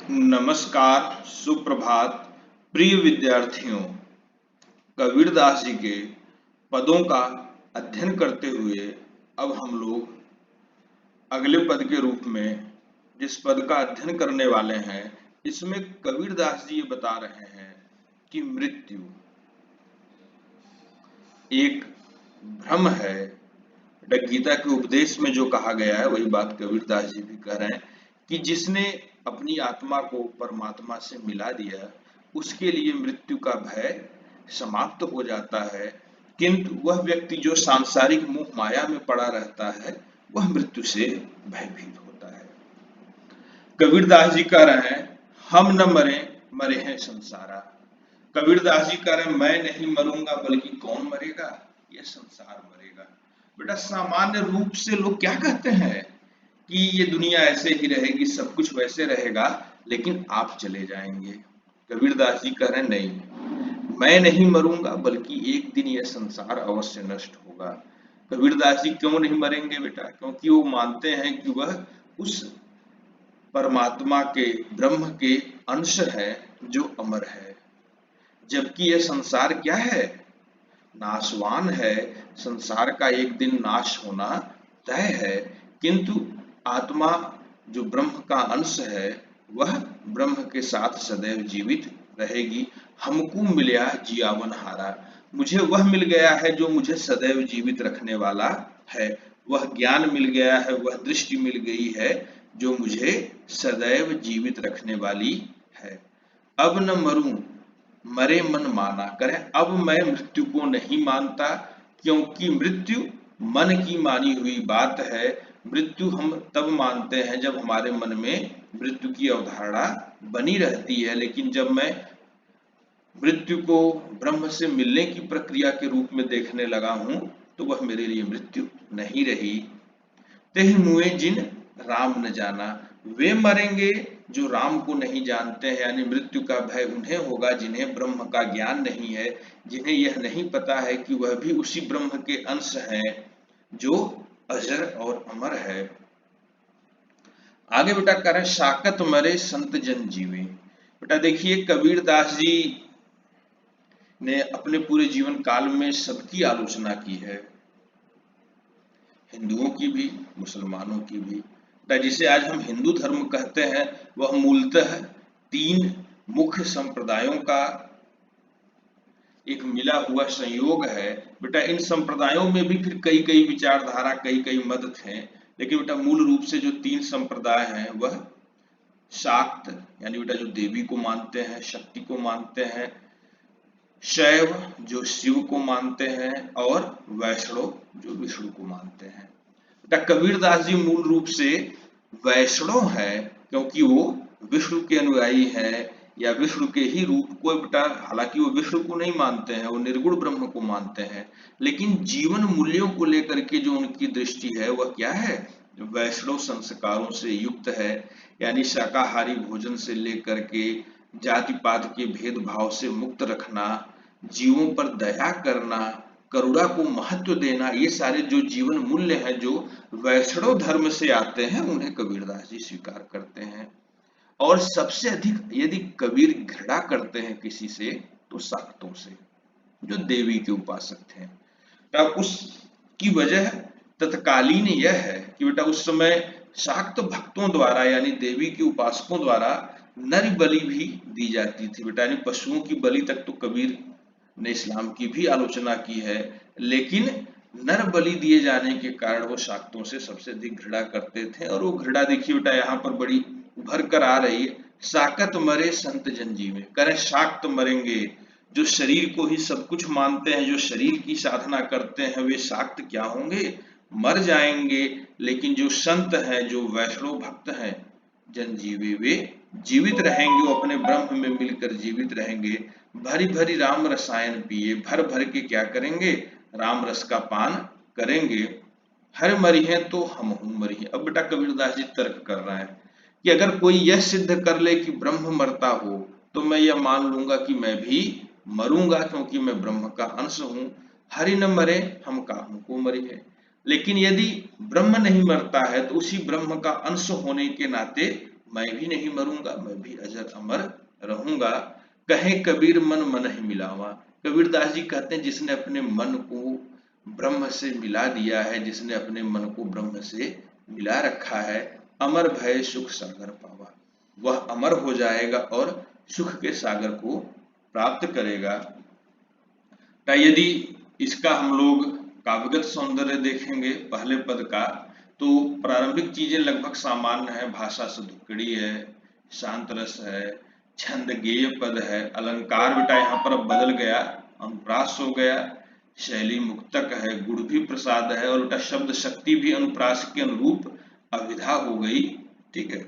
नमस्कार, सुप्रभात, प्रिय विद्यार्थियों। कबीरदास जी के पदों का अध्ययन करते हुए अब हम लोग अगले पद के रूप में जिस पद का अध्ययन करने वाले हैं, इसमें कबीरदास जी ये बता रहे हैं कि मृत्यु एक भ्रम है। गीता के उपदेश में जो कहा गया है वही बात कबीरदास जी भी कह रहे हैं कि जिसने अपनी आत्मा को परमात्मा से मिला दिया उसके लिए मृत्यु का भय समाप्त हो जाता है, किंतु वह व्यक्ति जो सांसारिक मोह माया में पड़ा रहता है वह मृत्यु से भयभीत होता है। कबीरदास जी कह रहे हैं हम न मरे, मरे हैं संसारा। कबीरदास जी कह रहे हैं मैं नहीं मरूंगा बल्कि कौन मरेगा, यह संसार मरेगा। बेटा सामान्य रूप से लोग क्या कहते हैं कि ये दुनिया ऐसे ही रहेगी, सब कुछ वैसे रहेगा, लेकिन आप चले जाएंगे। कबीरदास जी कह रहे हैं नहीं, मैं नहीं मरूंगा बल्कि एक दिन यह संसार अवश्य नष्ट होगा। कबीरदास जी क्यों नहीं मरेंगे बेटा? क्योंकि वो मानते हैं कि वह उस परमात्मा के, ब्रह्म के अंश है जो अमर है। जबकि यह संसार क्या है? नाशवान है। संसार का एक दिन नाश होना तय है, किंतु आत्मा जो ब्रह्म का अंश है वह ब्रह्म के साथ सदैव जीवित रहेगी। हमको मिला जियावन हारा, मुझे वह मिल गया है जो मुझे सदैव जीवित रखने वाला है। वह ज्ञान मिल गया है, वह दृष्टि मिल गई है जो मुझे सदैव जीवित रखने वाली है। अब न मरूं, मरे मन माना। करें अब मैं मृत्यु को नहीं मानता, क्योंकि मृत्यु मन की मानी हुई बात है। मृत्यु हम तब मानते हैं जब हमारे मन में मृत्यु की अवधारणा बनी रहती है, लेकिन जब मैं मृत्यु को ब्रह्म से मिलने की प्रक्रिया के रूप में देखने लगा हूं तो वह मेरे लिए मृत्यु नहीं रही। तेहि मुए जिन राम न जाना, वे मरेंगे जो राम को नहीं जानते हैं, यानी मृत्यु का भय उन्हें होगा जिन्हें ब्रह्म का ज्ञान नहीं है, जिन्हें यह नहीं पता है कि वह भी उसी ब्रह्म के अंश हैं जो अजर और अमर है। आगे बेटा कह रहे हैं शाकत मरे संत जन जीवे। बेटा देखिए कबीरदास जी ने अपने पूरे जीवन काल में सबकी आलोचना की है, हिंदुओं की भी, मुसलमानों की भी। जिसे आज हम हिंदू धर्म कहते हैं वह मूलतः तीन मुख्य संप्रदायों का एक मिला हुआ संयोग है। बेटा इन संप्रदायों में भी फिर कई कई विचारधारा, कई कई मत थे, लेकिन बेटा मूल रूप से जो तीन संप्रदाय हैं वह शाक्त यानी बेटा जो देवी को मानते हैं, शक्ति को मानते हैं, शैव जो शिव को मानते हैं, और वैष्णव जो विष्णु को मानते हैं। बेटा कबीरदास जी मूल रूप से वैष्णव है, क्योंकि वो विष्णु के अनुयायी हैं या विष्णु के ही रूप को। बेटा हालांकि वो विष्णु को नहीं मानते हैं, वो निर्गुण ब्रह्म को मानते हैं, लेकिन जीवन मूल्यों को लेकर के जो उनकी दृष्टि है वह क्या है? वैष्णव संस्कारों से युक्त है, यानी शाकाहारी भोजन से लेकर के जाति पात के भेदभाव से मुक्त रखना, जीवों पर दया करना, करुणा को महत्व देना, ये सारे जो जीवन मूल्य हैं जो वैष्णव धर्म से आते हैं उन्हें कबीरदास जी स्वीकार करते हैं। और सबसे अधिक यदि कबीर घृणा करते हैं किसी से तो शाक्तों से, जो देवी के उपासक थे। तब उसकी वजह तत्कालीन यह है कि बेटा उस समय शाक्त भक्तों द्वारा यानी देवी के उपासकों द्वारा नर बलि भी दी जाती थी। बेटा यानी पशुओं की बलि तक तो कबीर ने इस्लाम की भी आलोचना की है, लेकिन नर बलि दिए जाने के कारण वो शाक्तों से सबसे अधिक घृणा करते थे। और वो घृणा देखिए बेटा यहाँ पर बड़ी उभर कर आ रही है। शाकत मरे संत जन जीवे, करें शाक्त मरेंगे, जो शरीर को ही सब कुछ मानते हैं, जो शरीर की साधना करते हैं, वे शाक्त क्या होंगे? मर जाएंगे। लेकिन जो संत हैं, जो वैष्णव भक्त हैं, जन जीवे, वे जीवित रहेंगे, वो अपने ब्रह्म में मिलकर जीवित रहेंगे। भरी भरी राम रसायन पिए, भर भर के क्या करेंगे? राम रस का पान करेंगे। हर मरी है तो हम हूं मरी है। अब बेटा कबीरदास जी तर्क कर रहा है कि अगर कोई यह सिद्ध कर ले कि ब्रह्म मरता हो तो मैं यह मान लूंगा कि मैं भी मरूंगा, क्योंकि मैं ब्रह्म का अंश हूं। हरि न मरे हम काहू को मरी है। लेकिन यदि ब्रह्म नहीं मरता है तो उसी ब्रह्म का अंश होने के नाते मैं भी नहीं मरूंगा, मैं भी अजर अमर रहूंगा। कहे कबीर मन मन ही मिलावा। कबीरदास जी कहते हैं जिसने अपने मन को ब्रह्म से मिला दिया है, जिसने अपने मन को ब्रह्म से मिला रखा है, अमर भय सुख सागर पावा, वह अमर हो जाएगा और सुख के सागर को प्राप्त करेगा। यदि इसका हम लोग काव्यगत सौंदर्य देखेंगे पहले पद का, तो प्रारंभिक चीजें लगभग सामान्य है। भाषा सुधुकड़ी है, शांत रस है, छंद गेय पद है, अलंकार बेटा यहाँ पर अब बदल गया, अनुप्रास हो गया, शैली मुक्तक है, गुण भी प्रसाद है, और बेटा शब्द शक्ति भी अनुप्रास के अनुरूप अविधा हो गई। ठीक है,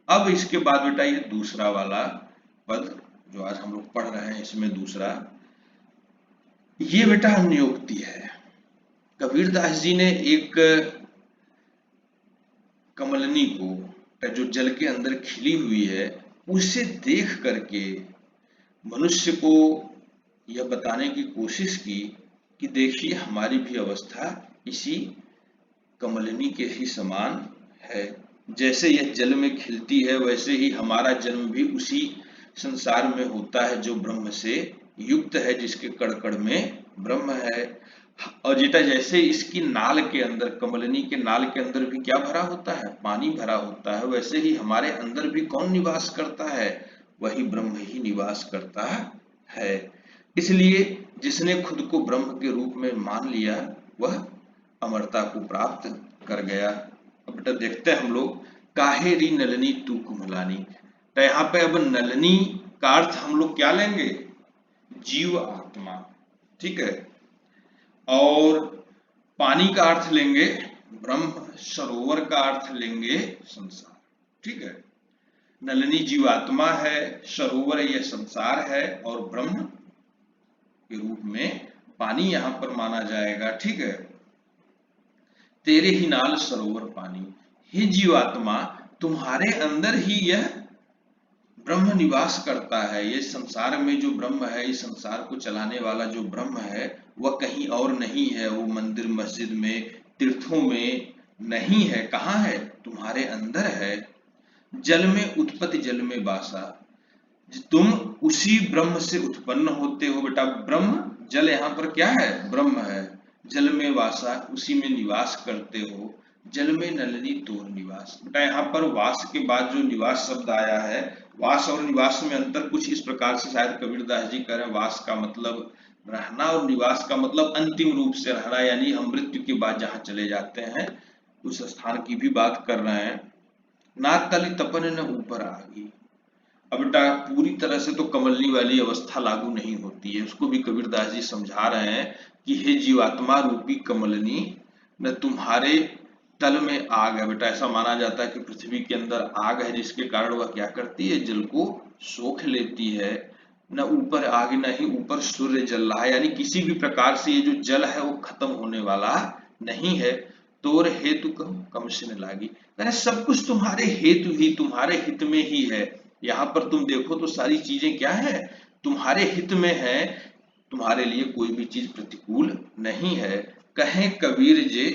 अब इसके बाद बेटा ये दूसरा वाला पद जो आज हम लोग पढ़ रहे हैं, इसमें दूसरा ये बेटा नियुक्ति है। कबीरदास जी ने एक कमलनी को जो जल के अंदर खिली हुई है उसे देख करके मनुष्य को यह बताने की कोशिश की कि देखिए हमारी भी अवस्था इसी कमलनी के ही समान है। जैसे यह जल में खिलती है वैसे ही हमारा जन्म भी उसी संसार में होता है जो ब्रह्म से युक्त है, जिसके कण कण में ब्रह्म है। और जेटा जैसे इसकी नाल के अंदर, कमलनी के नाल के अंदर भी क्या भरा होता है, पानी भरा होता है, वैसे ही हमारे अंदर भी कौन निवास करता है, वही ब्रह्म ही निवास करता है। इसलिए जिसने खुद को ब्रह्म के रूप में मान लिया वह अमरता को प्राप्त कर गया। अब बेटा देखते हैं हम लोग, काहे री नलनी तू कुमलानी। तो यहाँ पे अब नलनी का अर्थ हम लोग क्या लेंगे, जीव आत्मा। ठीक है, और पानी का अर्थ लेंगे ब्रह्म, सरोवर का अर्थ लेंगे संसार। ठीक है, नलिनी जीवात्मा है, सरोवर यह संसार है, और ब्रह्म के रूप में पानी यहां पर माना जाएगा। ठीक है, तेरे ही नाल सरोवर पानी, हे जीवात्मा तुम्हारे अंदर ही यह ब्रह्म निवास करता है। ये संसार में जो ब्रह्म है, इस संसार को चलाने वाला जो ब्रह्म है वह कहीं और नहीं है, वो मंदिर मस्जिद में तीर्थों में नहीं है। कहाँ है, तुम्हारे अंदर है। जल में उत्पत्ति जल में वासा, तुम उसी ब्रह्म से उत्पन्न होते हो बेटा। ब्रह्म जल यहाँ पर क्या है, ब्रह्म है। जल में वासा, उसी में निवास करते हो। जल में नलिनी तोर निवास, बेटा यहाँ पर वास के बाद जो निवास शब्द आया है, वास और निवास में अंतर कुछ इस प्रकार से शायद कबीरदास जी कह रहे हैं, वास का मतलब रहना और निवास का मतलब अंतिम रूप से रहना, यानी हम मृत्यु के बाद जहाँ चले जाते हैं उस स्थान की भी बात कर रहे हैं। ना तली तपन न ऊपर आगी। अब बेटा पूरी तरह से तो कमलनी वाली अवस्था लागू नहीं होती है, उसको भी कबीरदास जी समझा रहे हैं कि हे जीवात्मा रूपी कमलनी, न तुम्हारे तल में आग है। बेटा ऐसा माना जाता है कि पृथ्वी के अंदर आग है, जिसके कारण वह क्या करती है, जल को सोख लेती है। न ऊपर आग, न ही ऊपर सूर्य जल रहा है, यानी किसी भी प्रकार से ये जो जल है वो खत्म होने वाला नहीं है। तोर हेतु कम से न लागी, यानी सब कुछ तुम्हारे हेतु ही, तुम्हारे हित में ही है। यहाँ पर तुम देखो तो सारी चीजें क्या है, तुम्हारे हित में है, तुम्हारे लिए कोई भी चीज प्रतिकूल नहीं है। कहें कबीर जे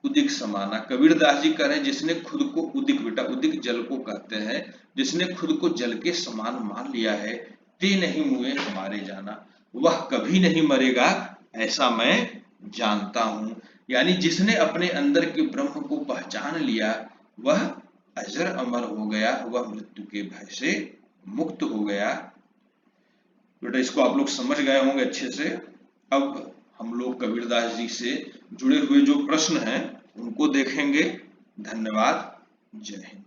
उदिक समाना। कबीरदास जी कह रहे हैं जिसने खुद को उदिक, बेटा उदिक जल को कहते हैं, जिसने खुद को जल के समान मान लिया है, ते नहीं मुए हमारे जाना, वह कभी नहीं मरेगा ऐसा मैं जानता हूं। यानी जिसने अपने अंदर के ब्रह्म को पहचान लिया वह अजर अमर हो गया, वह मृत्यु के भय से मुक्त हो गया। बेटा इसको आप लोग समझ गए होंगे अच्छे से। अब हम लोग कबीरदास जी से जुड़े हुए जो प्रश्न हैं उनको देखेंगे। धन्यवाद, जय हिंद।